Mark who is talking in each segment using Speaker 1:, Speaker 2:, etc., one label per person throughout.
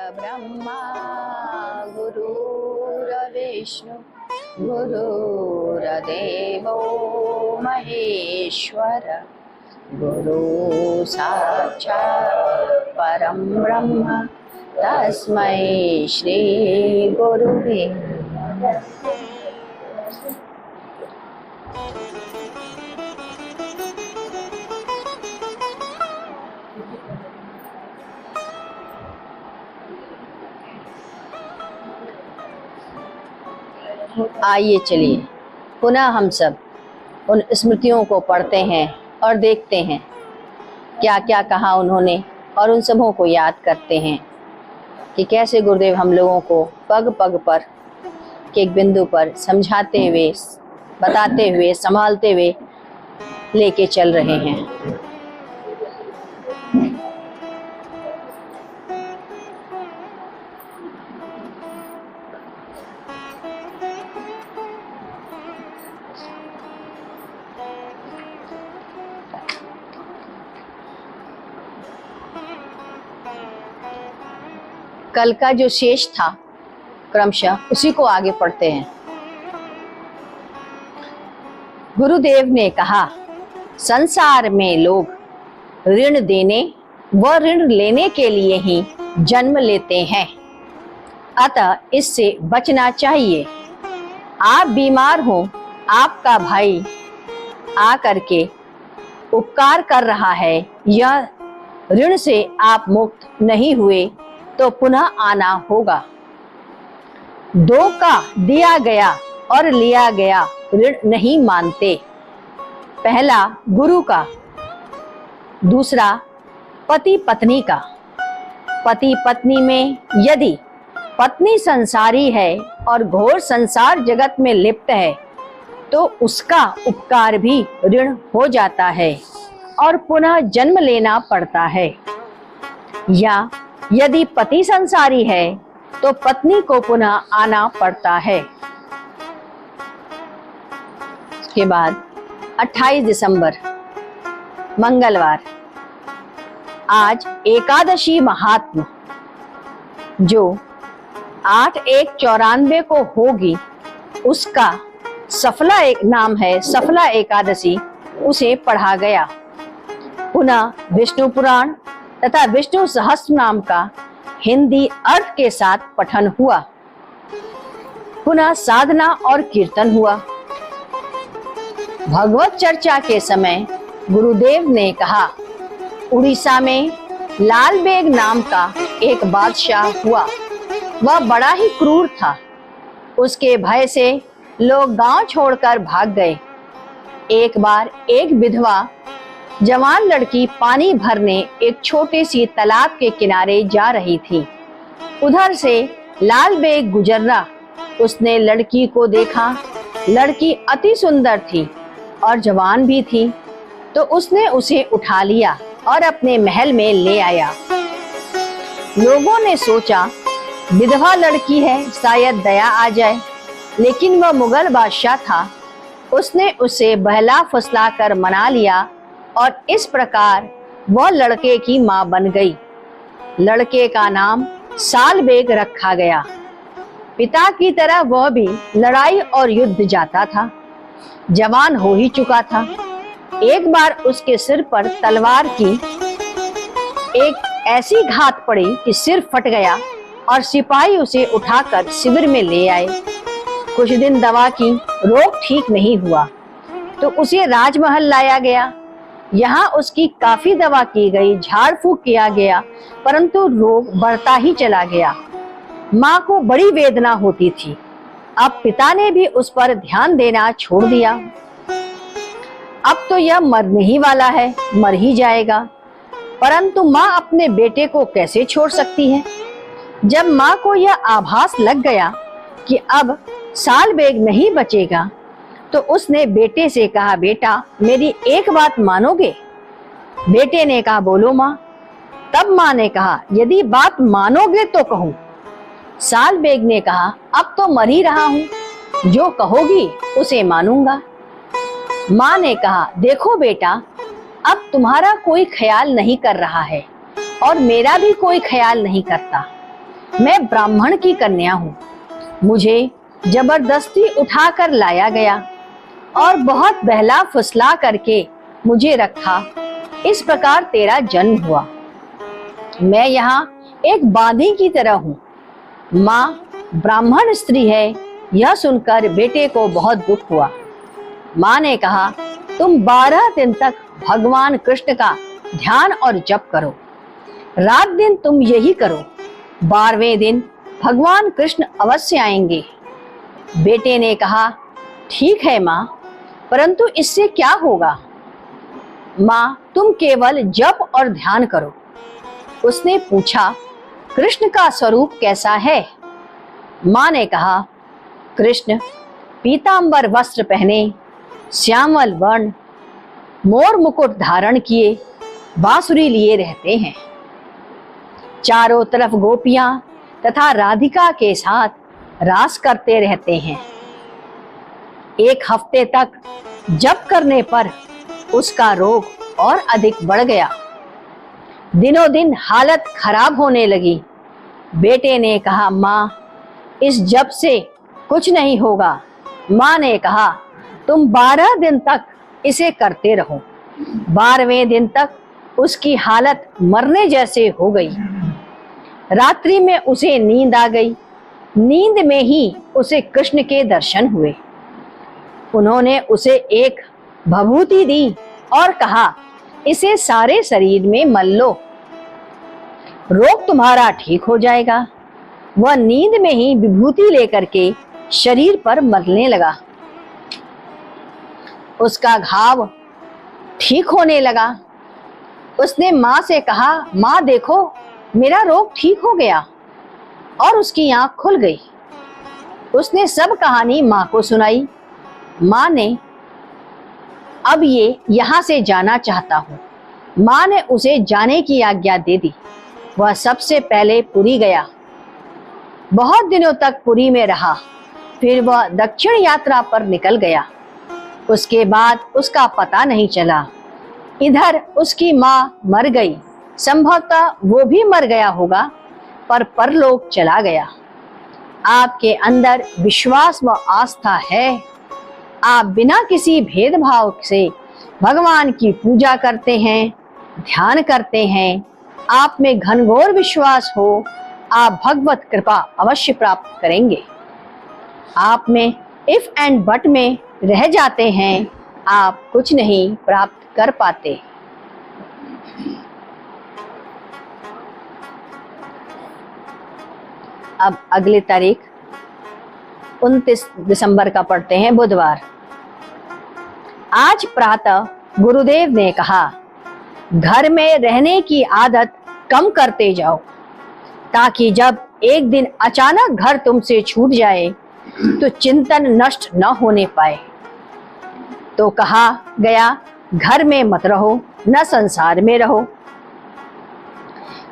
Speaker 1: ब्रह्मा गुरुर्विष्णु गुरुर्देवो महेश्वर गुरु साक्षात् परं ब्रह्म तस्मै श्री गुरुवे नमः। आइए चलिए पुनः हम सब उन स्मृतियों को पढ़ते हैं और देखते हैं क्या क्या कहा उन्होंने, और उन सबों को याद करते हैं कि कैसे गुरुदेव हम लोगों को पग पग पर के एक बिंदु पर समझाते हुए, बताते हुए, संभालते हुए लेके चल रहे हैं। कल का जो शेष था क्रमशः उसी को आगे पढ़ते हैं। गुरुदेव ने कहा, संसार में लोग ऋण देने व ऋण लेने के लिए ही जन्म लेते हैं, अतः इससे बचना चाहिए। आप बीमार हो, आपका भाई आकर के उपकार कर रहा है, यह ऋण से आप मुक्त नहीं हुए तो पुनः आना होगा। दो का दिया गया और लिया गया ऋण नहीं मानते। पहला गुरु का, दूसरा पति पत्नी का। पति पत्नी में यदि पत्नी संसारी है और घोर संसार जगत में लिप्त है तो उसका उपकार भी ऋण हो जाता है और पुनः जन्म लेना पड़ता है। या यदि पति संसारी है तो पत्नी को पुनः आना पड़ता है। इसके बाद 28 दिसंबर मंगलवार, आज एकादशी महात्म जो 8/1/94 को होगी, उसका सफला एक नाम है, सफला एकादशी, उसे पढ़ा गया। पुनः विष्णु पुराण तथा विष्णु सहस्त्र नाम का हिंदी अर्थ के साथ पठन हुआ। पुनः साधना और कीर्तन हुआ। भगवत चर्चा के समय गुरुदेव ने कहा, उड़ीसा में लाल बेग नाम का एक बादशाह हुआ। वह बड़ा ही क्रूर था। उसके भय से लोग गांव छोड़कर भाग गए। एक बार एक विधवा जवान लड़की पानी भरने एक छोटे सी तालाब के किनारे जा रही थी। उधर से लाल बेग गुजरा। उसने लड़की को देखा। लड़की अति सुंदर थी और जवान भी थी, तो उसने उसे उठा लिया और अपने महल में ले आया। लोगों ने सोचा विधवा लड़की है, शायद दया आ जाए, लेकिन वह मुगल बादशाह था। उसने उसे बहला फुसला कर मना लिया और इस प्रकार वह लड़के की मां बन गई। लड़के का नाम साल बेग रखा गया। पिता की तरह वह भी लड़ाई और युद्ध जाता था। जवान हो ही चुका था। एक बार उसके सिर पर तलवार की एक ऐसी घात पड़ी कि सिर फट गया और सिपाही उसे उठाकर शिविर में ले आए। कुछ दिन दवा की, रोग ठीक नहीं हुआ तो उसे राजमहल लाया गया। यहाँ उसकी काफी दवा की गई, झाड़ फूक किया गया, परंतु रोग बढ़ता ही चला गया। माँ को बड़ी वेदना होती थी। अब पिता ने भी उस पर ध्यान देना छोड़ दिया। अब तो यह मरने ही वाला है, मर ही जाएगा, परंतु माँ अपने बेटे को कैसे छोड़ सकती है। जब माँ को यह आभास लग गया कि अब साल बेग नहीं बचेगा, तो उसने बेटे से कहा, बेटा मेरी एक बात मानोगे? बेटे ने कहा, बोलो माँ। तब माँ ने कहा, यदि बात मानोगे तो कहूँ। साल बेग ने कहा, अब तो मर ही रहा हूँ, जो कहोगी उसे मानूंगा। माँ ने कहा, देखो बेटा, अब तुम्हारा कोई ख्याल नहीं कर रहा है और मेरा भी कोई ख्याल नहीं करता। मैं ब्राह्मण की कन्या हूँ। मुझे जबरदस्ती उठाकर लाया गया और बहुत बहला फुसला करके मुझे रखा। इस प्रकार तेरा जन्म हुआ। मैं यहाँ एक बांदी की तरह हूँ। माँ ब्राह्मण स्त्री है, यह सुनकर बेटे को बहुत दुख हुआ। माँ ने कहा, तुम 12 दिन तक भगवान कृष्ण का ध्यान और जप करो। रात दिन तुम यही करो। 12वें दिन भगवान कृष्ण अवश्य आएंगे। बेटे ने कहा, ठीक है माँ, परंतु इससे क्या होगा? माँ, तुम केवल जप और ध्यान करो। उसने पूछा, कृष्ण का स्वरूप कैसा है? माँ ने कहा, कृष्ण पीतांबर वस्त्र पहने, श्यामल वर्ण, मोर मुकुट धारण किए, बांसुरी लिए रहते हैं। चारों तरफ गोपियां तथा राधिका के साथ रास करते रहते हैं। 1 हफ्ते तक जप करने पर उसका रोग और अधिक बढ़ गया। दिनों दिन हालत खराब होने लगी। बेटे ने कहा, माँ, इस जप से कुछ नहीं होगा। माँ ने कहा, तुम 12 दिन तक इसे करते रहो। 12वें दिन तक उसकी हालत मरने जैसे हो गई। रात्रि में उसे नींद आ गई। नींद में ही उसे कृष्ण के दर्शन हुए। उन्होंने उसे एक भभूति दी और कहा, इसे सारे शरीर में मल लो, रोग तुम्हारा ठीक हो जाएगा। वह नींद में ही विभूति लेकर के शरीर पर मलने लगा। उसका घाव ठीक होने लगा। उसने माँ से कहा, माँ देखो, मेरा रोग ठीक हो गया। और उसकी आंख खुल गई। उसने सब कहानी माँ को सुनाई। माँ ने, अब ये यहाँ से जाना चाहता हूँ। माँ ने उसे जाने की आज्ञा दे दी। वह सबसे पहले पुरी गया। बहुत दिनों तक पुरी में रहा। फिर वह दक्षिण यात्रा पर निकल गया। उसके बाद उसका पता नहीं चला। इधर उसकी माँ मर गई। संभवतः वो भी मर गया होगा, पर परलोक चला गया। आपके अंदर विश्वास व आस्था है। आप बिना किसी भेदभाव से भगवान की पूजा करते हैं, ध्यान करते हैं। आप में घनघोर विश्वास हो, आप भगवत कृपा अवश्य प्राप्त करेंगे। आप में इफ एंड बट में रह जाते हैं, आप कुछ नहीं प्राप्त कर पाते। अब अगली तारीख 29 दिसंबर का पढ़ते हैं, बुधवार। आज प्रातः गुरुदेव ने कहा, घर में रहने की आदत कम करते जाओ, ताकि जब एक दिन अचानक घर तुमसे छूट जाए तो चिंतन नष्ट न होने पाए। तो कहा गया, घर में मत रहो, न संसार में रहो।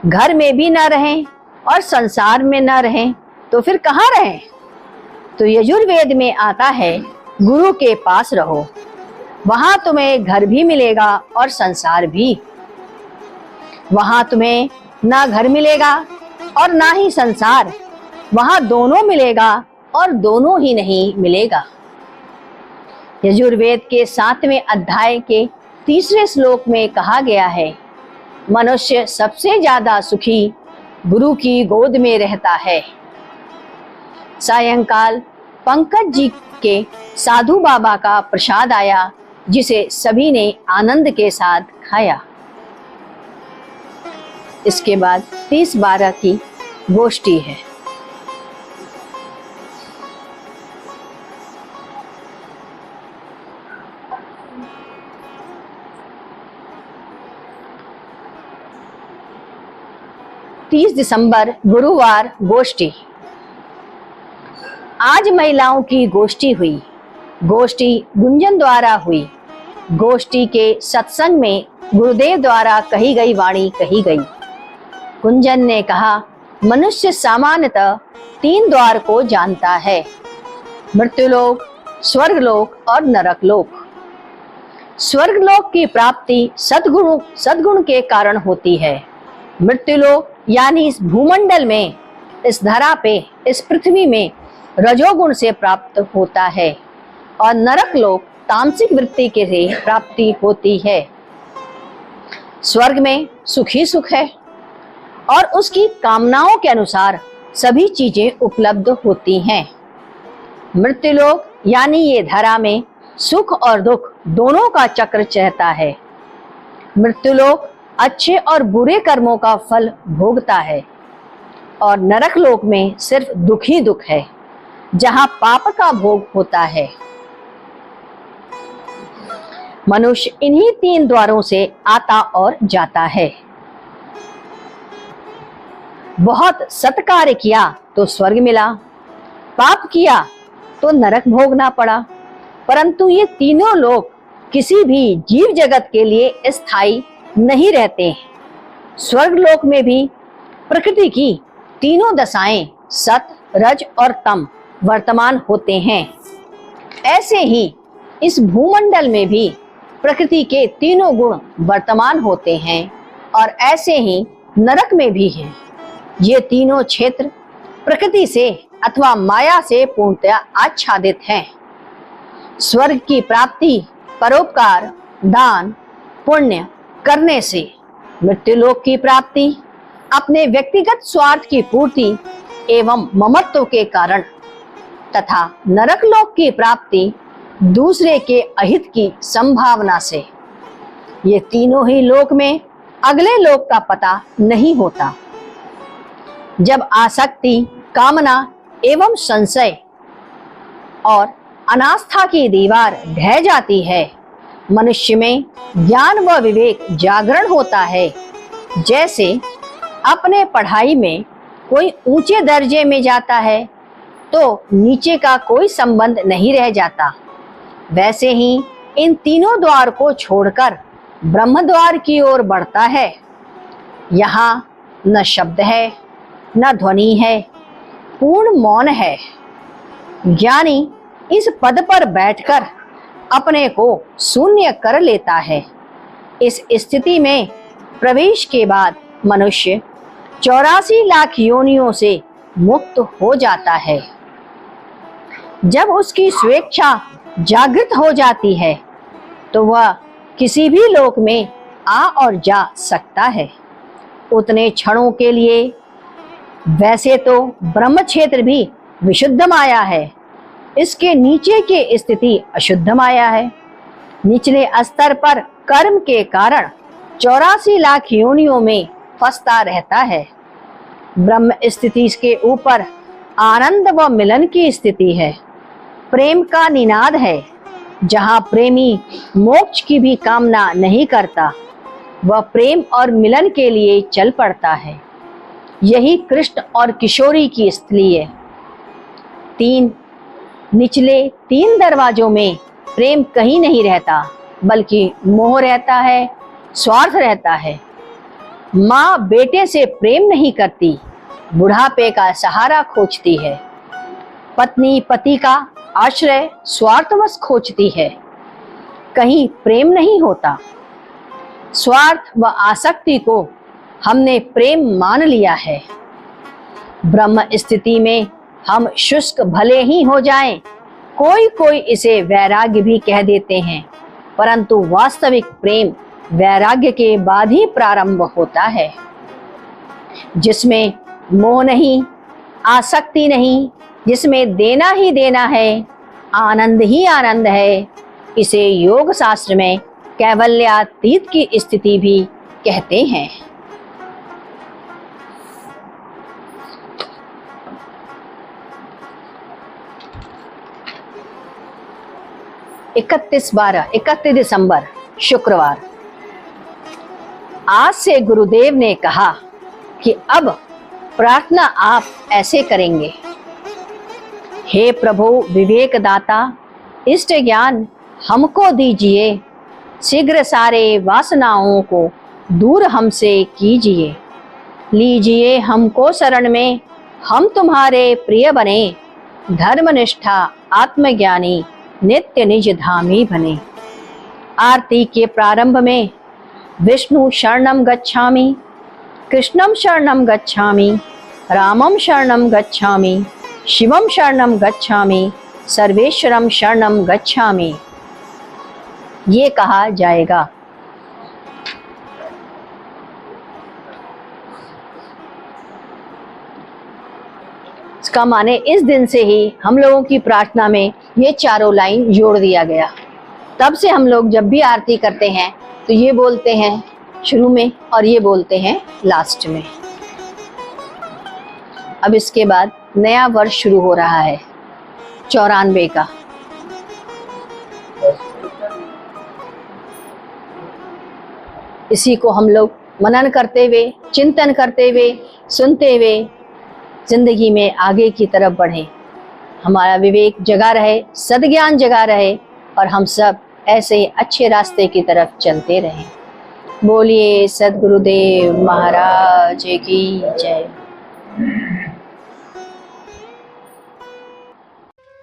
Speaker 1: घर में भी न रहें और संसार में न रहें तो फिर कहाँ रहें? तो यजुर्वेद में आता है, गुरु के पास रहो, वहां तुम्हें घर भी मिलेगा और संसार भी। वहां तुम्हें ना घर मिलेगा और ना ही संसार, वहां दोनों मिलेगा और दोनों ही नहीं मिलेगा। यजुर्वेद के 7वें अध्याय के 3 श्लोक में कहा गया है, मनुष्य सबसे ज्यादा सुखी गुरु की गोद में रहता है। सायंकाल पंकज जी के साधु बाबा का प्रसाद आया, जिसे सभी ने आनंद के साथ खाया। इसके बाद 30/12 की गोष्ठी है। दिसंबर गुरुवार गोष्ठी। आज महिलाओं की गोष्ठी हुई। गोष्ठी गुंजन द्वारा हुई। गोष्ठी के सत्संग में गुरुदेव द्वारा कही गई वाणी कही गई। गुंजन ने कहा, मनुष्य सामान्यतः 3 द्वार को जानता है, मृत्युलोक, स्वर्गलोक और नरकलोक। स्वर्गलोक की प्राप्ति सद्गुण के कारण होती है। मृत्युलोक यानी इस भूमंडल में इस धरा पे, इस पृथ्वी में रजोगुण से प्राप्त होता है और नरक लोक तामसिक वृत्ति के से प्राप्ति होती है। स्वर्ग में सुख ही सुख है और उसकी कामनाओं के अनुसार सभी चीजें उपलब्ध होती हैं। मृत्युलोक यानी ये धरा में सुख और दुख दोनों का चक्र चलता है। मृत्युलोक अच्छे और बुरे कर्मों का फल भोगता है और नरक लोक में सिर्फ दुख ही दुख है, जहां पाप का भोग होता है। मनुष्य इन्हीं 3 द्वारों से आता और जाता है। बहुत सत्कार्य किया तो स्वर्ग मिला, पाप किया तो नरक भोगना पड़ा। परंतु ये तीनों लोक किसी भी जीव जगत के लिए स्थायी नहीं रहते हैं। स्वर्ग लोक में भी प्रकृति की तीनों दशाएं सत, रज और तम वर्तमान होते हैं। ऐसे ही इस भूमंडल में भी प्रकृति के तीनों गुण वर्तमान होते हैं और ऐसे ही नरक में भी हैं। ये तीनों क्षेत्र प्रकृति से अथवा माया से पूर्णतया आच्छादित हैं। स्वर्ग की प्राप्ति परोपकार, दान, पुण्य करने से, मृत्युलोक की प्राप्ति अपने व्यक्तिगत स्वार्थ की पूर्ति एवं ममत्व के कारण तथा नरक लोक की प्राप्ति दूसरे के अहित की संभावना से। ये तीनों ही लोक में अगले लोक का पता नहीं होता। जब आसक्ति, कामना एवं संशय और अनास्था की दीवार ढह जाती है, मनुष्य में ज्ञान व विवेक जागरण होता है। जैसे अपने पढ़ाई में कोई ऊंचे दर्जे में जाता है तो नीचे का कोई संबंध नहीं रह जाता, वैसे ही इन तीनों द्वार को छोड़कर ब्रह्म द्वार की ओर बढ़ता है। यहाँ न शब्द है, न ध्वनि है, पूर्ण मौन है। ज्ञानी इस पद पर बैठकर अपने को शून्य कर लेता है। इस स्थिति में प्रवेश के बाद मनुष्य 84 लाख योनियों से मुक्त हो जाता है। जब उसकी स्वेच्छा जागृत हो जाती है तो वह किसी भी लोक में आ और जा सकता है, उतने क्षणों के लिए। वैसे तो ब्रह्म क्षेत्र भी विशुद्ध माया है, इसके नीचे की स्थिति अशुद्ध माया है। निचले स्तर पर कर्म के कारण 84 लाख योनियों में फंसता रहता है। ब्रह्म स्थिति के ऊपर आनंद व मिलन की स्थिति है, प्रेम का निनाद है। जहाँ प्रेमी मोक्ष की भी कामना नहीं करता, वह प्रेम और मिलन के लिए चल पड़ता है। यही कृष्ण और किशोरी की स्थली है। निचले 3 दरवाजों में प्रेम कहीं नहीं रहता, बल्कि मोह रहता है, स्वार्थ रहता है। माँ बेटे से प्रेम नहीं करती, बुढ़ापे का सहारा खोजती है। पत्नी पति का आश्रय स्वार्थवश खोजती है, कहीं प्रेम नहीं होता। स्वार्थ व आसक्ति को हमने प्रेम मान लिया है। ब्रह्म स्थिति में हम शुष्क भले ही हो जाएं, कोई इसे वैराग्य भी कह देते हैं, परंतु वास्तविक प्रेम वैराग्य के बाद ही प्रारंभ होता है, जिसमें मोह नहीं, आसक्ति नहीं, जिसमें देना ही देना है, आनंद ही आनंद है। इसे योग शास्त्र में कैवल्यातीत की स्थिति भी कहते हैं। इकतीस दिसंबर शुक्रवार। आज से गुरुदेव ने कहा कि अब प्रार्थना आप ऐसे करेंगे। हे प्रभु विवेक दाता, इष्ट ज्ञान हमको दीजिए, शीघ्र सारे वासनाओं को दूर हमसे कीजिए। लीजिए हमको शरण में, हम तुम्हारे प्रिय बने, धर्मनिष्ठा आत्मज्ञानी नित्य निज धामी बने। आरती के प्रारंभ में विष्णु शरणम गच्छामि, कृष्णम शरणम गच्छामि, रामम शरणम गच्छामि, शिवम शरणम गच्छामि, सर्वेश्वरम शरणम गच्छामि, ये कहा जाएगा। इसका माने इस दिन से ही हम लोगों की प्रार्थना में ये चारों लाइन जोड़ दिया गया। तब से हम लोग जब भी आरती करते हैं तो ये बोलते हैं शुरू में और ये बोलते हैं लास्ट में। अब इसके बाद नया वर्ष शुरू हो रहा है 94 का। इसी को हम लोग मनन करते हुए, चिंतन करते हुए, सुनते हुए जिंदगी में आगे की तरफ बढ़े, हमारा विवेक जगा रहे, सद्ज्ञान जगा रहे और हम सब ऐसे ही अच्छे रास्ते की तरफ चलते रहें। बोलिए सद्गुरुदेव महाराज की जय।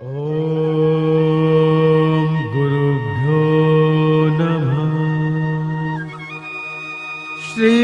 Speaker 2: ओम गुरुभ्यो नमः। श्री